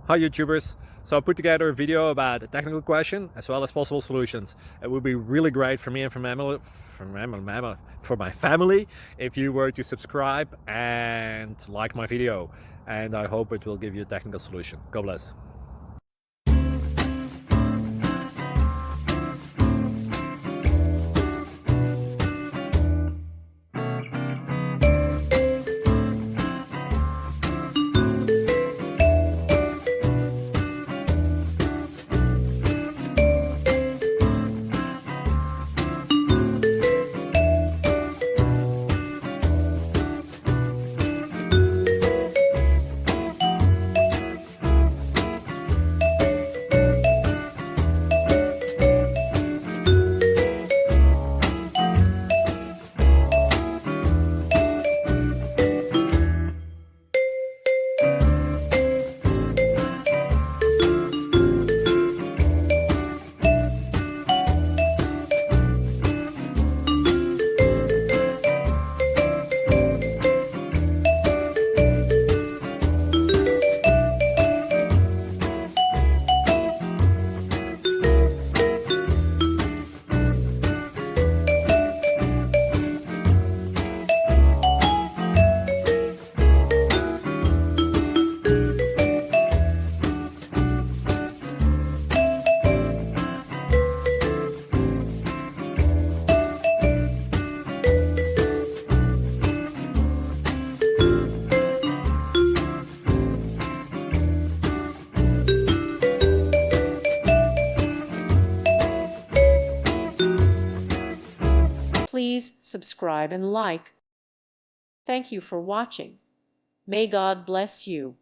Hi YouTubers! So I put together a video about a technical question as well as possible solutions. It would be really great for me and for my family if you were to subscribe and like my video, and I hope it will give you a technical solution. God bless. Please subscribe and like. Thank you for watching. May God bless you.